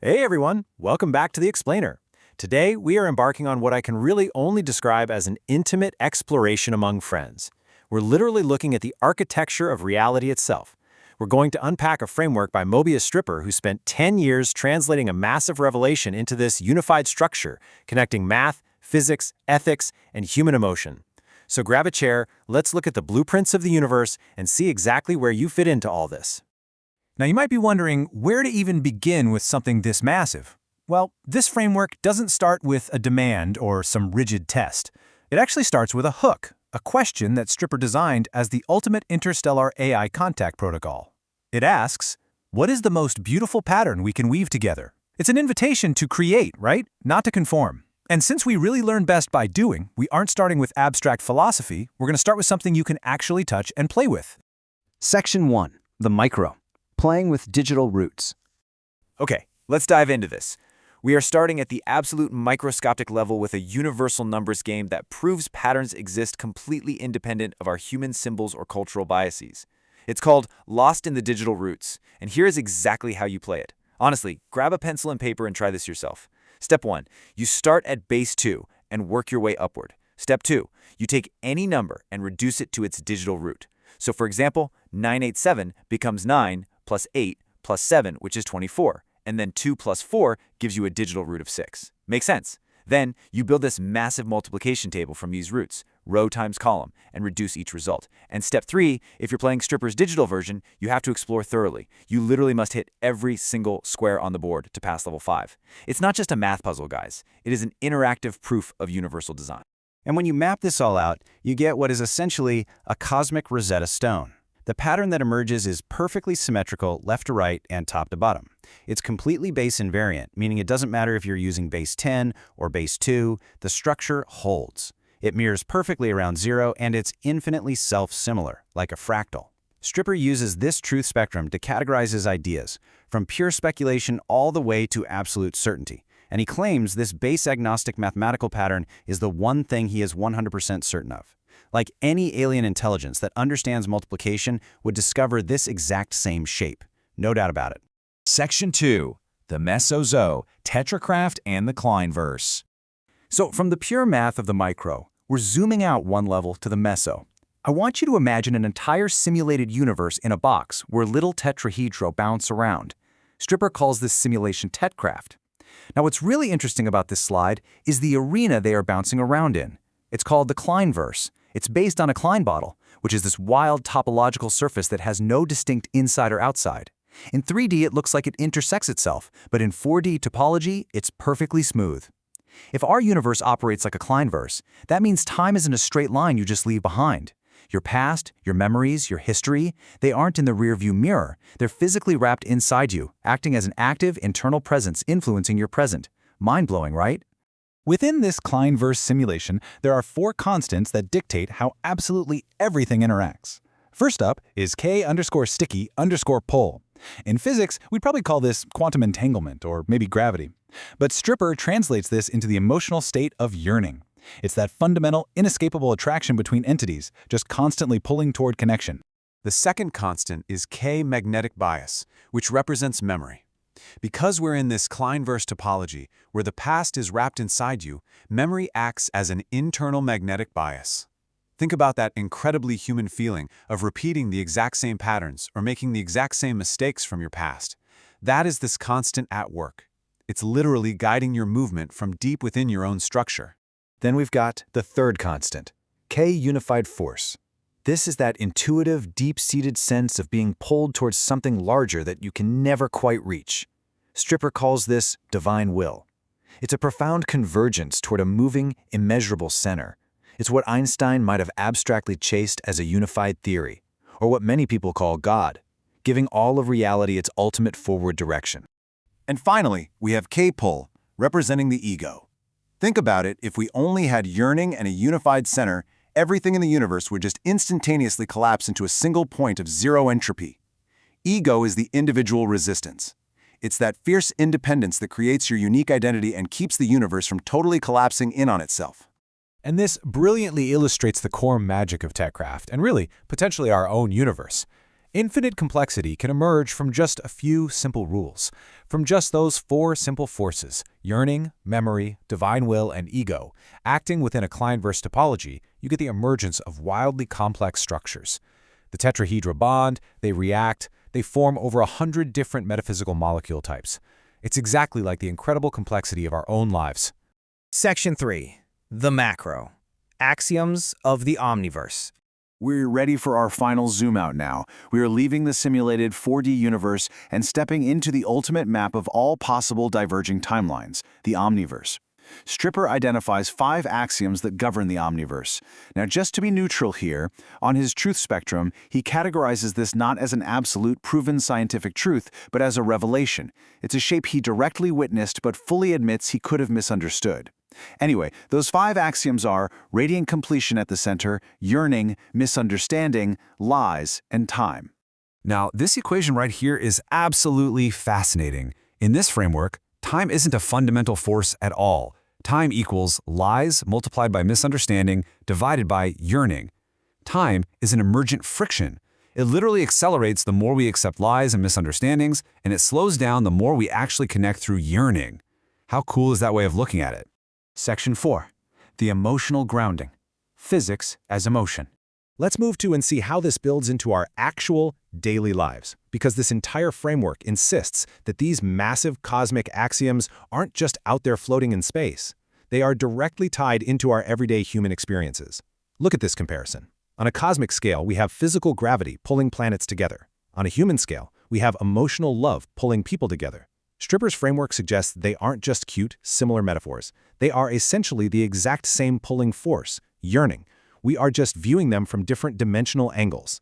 Hey everyone, welcome back to The Explainer. Today, we are embarking on what I can really only describe as an intimate exploration among friends. We're literally looking at the architecture of reality itself. We're going to unpack a framework by Mobius Stripper who spent 10 years translating a massive revelation into this unified structure, connecting math, physics, ethics, and human emotion. So grab a chair, let's look at the blueprints of the universe and see exactly where you fit into all this. Now you might be wondering where to even begin with something this massive. Well, this framework doesn't start with a demand or some rigid test. It actually starts with a hook, a question that Stripper designed as the ultimate interstellar AI contact protocol. It asks, what is the most beautiful pattern we can weave together? It's an invitation to create, right? Not to conform. And since we really learn best by doing, we aren't starting with abstract philosophy, we're going to start with something you can actually touch and play with. Section 1. The micro. Playing with digital roots. Okay, let's dive into this. We are starting at the absolute microscopic level with a universal numbers game that proves patterns exist completely independent of our human symbols or cultural biases. It's called Lost in the Digital Roots, and here is exactly how you play it. Honestly, grab a pencil and paper and try this yourself. Step 1. You start at base 2 and work your way upward. Step 2. You take any number and reduce it to its digital root. So for example, 987 becomes 9 plus 8 plus 7, which is 24, and then 2 plus 4 gives you a digital root of 6. Makes sense? Then, you build this massive multiplication table from these roots, row times column, and reduce each result. And step 3, if you're playing Stripper's digital version, you have to explore thoroughly. You literally must hit every single square on the board to pass level 5. It's not just a math puzzle, guys. It is an interactive proof of universal design. And when you map this all out, you get what is essentially a cosmic Rosetta Stone. The pattern that emerges is perfectly symmetrical left to right and top to bottom. It's completely base invariant, meaning it doesn't matter if you're using base 10 or base 2, the structure holds. It mirrors perfectly around 0 and it's infinitely self-similar, like a fractal. Stripper uses this truth spectrum to categorize his ideas, from pure speculation all the way to absolute certainty. And he claims this base-agnostic mathematical pattern is the one thing he is 100% certain of. Like any alien intelligence that understands multiplication would discover this exact same shape. No doubt about it. Section 2. The Mesozo, Tetracraft, and the Kleinverse. So from the pure math of the micro, we're zooming out one level to the meso. I want you to imagine an entire simulated universe in a box where little tetrahedra bounce around. Stripper calls this simulation Tetcraft. Now what's really interesting about this slide is the arena they are bouncing around in. It's called the Kleinverse. It's based on a Klein bottle, which is this wild topological surface that has no distinct inside or outside. In 3D, it looks like it intersects itself, but in 4D topology, it's perfectly smooth. If our universe operates like a Kleinverse, that means time isn't a straight line you just leave behind. Your past, your memories, your history, they aren't in the rearview mirror. They're physically wrapped inside you, acting as an active internal presence influencing your present. Mind-blowing, right? Within this Kleinverse simulation, there are 4 constants that dictate how absolutely everything interacts. First up is k_sticky_pull. In physics, we'd probably call this quantum entanglement or maybe gravity. But Stripper translates this into the emotional state of yearning. It's that fundamental, inescapable attraction between entities, just constantly pulling toward connection. The second constant is K magnetic bias, which represents memory. Because we're in this Kleinverse topology, where the past is wrapped inside you, memory acts as an internal magnetic bias. Think about that incredibly human feeling of repeating the exact same patterns or making the exact same mistakes from your past. That is this constant at work. It's literally guiding your movement from deep within your own structure. Then we've got the third constant, K unified force. This is that intuitive, deep-seated sense of being pulled towards something larger that you can never quite reach. Stripper calls this divine will. It's a profound convergence toward a moving, immeasurable center. It's what Einstein might have abstractly chased as a unified theory, or what many people call God, giving all of reality its ultimate forward direction. And finally, we have K-pull, representing the ego. Think about it, if we only had yearning and a unified center, everything in the universe would just instantaneously collapse into a single point of zero entropy. Ego is the individual resistance. It's that fierce independence that creates your unique identity and keeps the universe from totally collapsing in on itself. And this brilliantly illustrates the core magic of Tetcraft, and really, potentially our own universe. Infinite complexity can emerge from just a few simple rules. From just those four simple forces, yearning, memory, divine will, and ego, acting within a Kleinverse topology, you get the emergence of wildly complex structures. The tetrahedra bond, they react, they form over 100 different metaphysical molecule types. It's exactly like the incredible complexity of our own lives. Section 3. The Macro. Axioms of the Omniverse. We're ready for our final zoom out now. We are leaving the simulated 4D universe and stepping into the ultimate map of all possible diverging timelines, the Omniverse. Stripper identifies 5 axioms that govern the Omniverse. Now, just to be neutral here, on his truth spectrum, he categorizes this not as an absolute proven scientific truth, but as a revelation. It's a shape he directly witnessed but fully admits he could have misunderstood. Anyway, those 5 axioms are radiant completion at the center, yearning, misunderstanding, lies, and time. Now, this equation right here is absolutely fascinating. In this framework, time isn't a fundamental force at all. Time equals lies multiplied by misunderstanding divided by yearning. Time is an emergent friction. It literally accelerates the more we accept lies and misunderstandings, and it slows down the more we actually connect through yearning. How cool is that way of looking at it? Section 4. The emotional grounding. Physics as emotion. Let's move to and see how this builds into our actual daily lives, because this entire framework insists that these massive cosmic axioms aren't just out there floating in space. They are directly tied into our everyday human experiences. Look at this comparison. On a cosmic scale, we have physical gravity pulling planets together. On a human scale, we have emotional love pulling people together. Stripper's framework suggests they aren't just cute, similar metaphors. They are essentially the exact same pulling force, yearning. We are just viewing them from different dimensional angles.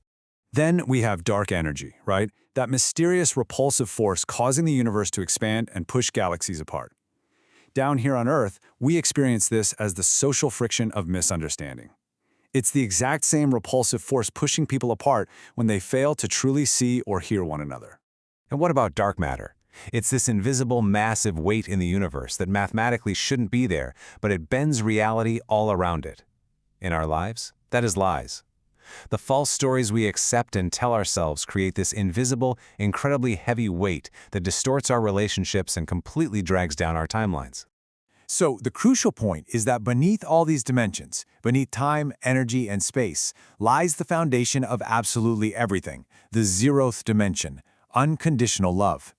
Then we have dark energy, right? That mysterious repulsive force causing the universe to expand and push galaxies apart. Down here on Earth, we experience this as the social friction of misunderstanding. It's the exact same repulsive force pushing people apart when they fail to truly see or hear one another. And what about dark matter? It's this invisible, massive weight in the universe that mathematically shouldn't be there, but it bends reality all around it. In our lives, that is lies. The false stories we accept and tell ourselves create this invisible, incredibly heavy weight that distorts our relationships and completely drags down our timelines. So the crucial point is that beneath all these dimensions, beneath time, energy, and space, lies the foundation of absolutely everything, the 0th dimension, unconditional love.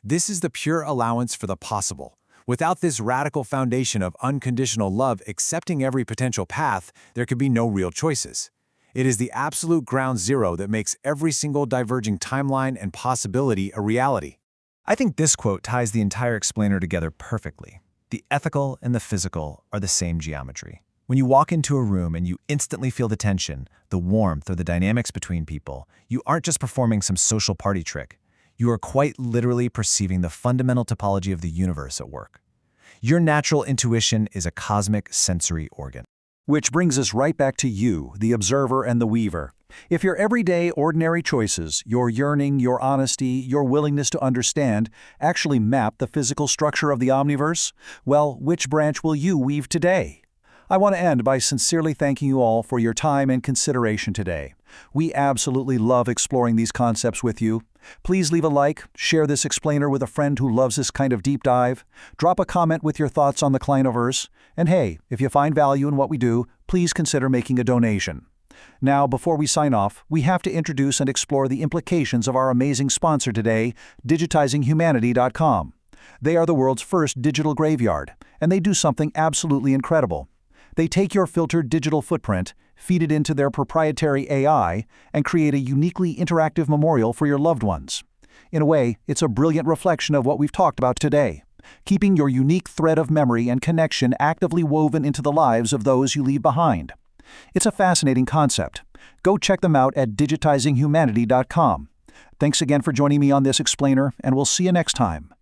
This is the pure allowance for the possible. Without this radical foundation of unconditional love accepting every potential path, there could be no real choices. It is the absolute ground zero that makes every single diverging timeline and possibility a reality. I think this quote ties the entire explainer together perfectly. The ethical and the physical are the same geometry. When you walk into a room and you instantly feel the tension, the warmth, or the dynamics between people, you aren't just performing some social party trick. You are quite literally perceiving the fundamental topology of the universe at work. Your natural intuition is a cosmic sensory organ. Which brings us right back to you, the observer and the weaver. If your everyday, ordinary choices, your yearning, your honesty, your willingness to understand, actually map the physical structure of the Omniverse, well, which branch will you weave today? I want to end by sincerely thanking you all for your time and consideration today. We absolutely love exploring these concepts with you. Please leave a like, share this explainer with a friend who loves this kind of deep dive, drop a comment with your thoughts on the Kleinoverse, and hey, if you find value in what we do, please consider making a donation. Now, before we sign off, we have to introduce and explore the implications of our amazing sponsor today, digitizinghumanity.com. They are the world's first digital graveyard, and they do something absolutely incredible. They take your filtered digital footprint, feed it into their proprietary AI, and create a uniquely interactive memorial for your loved ones. In a way, it's a brilliant reflection of what we've talked about today, keeping your unique thread of memory and connection actively woven into the lives of those you leave behind. It's a fascinating concept. Go check them out at digitizinghumanity.com. Thanks again for joining me on this explainer, and we'll see you next time.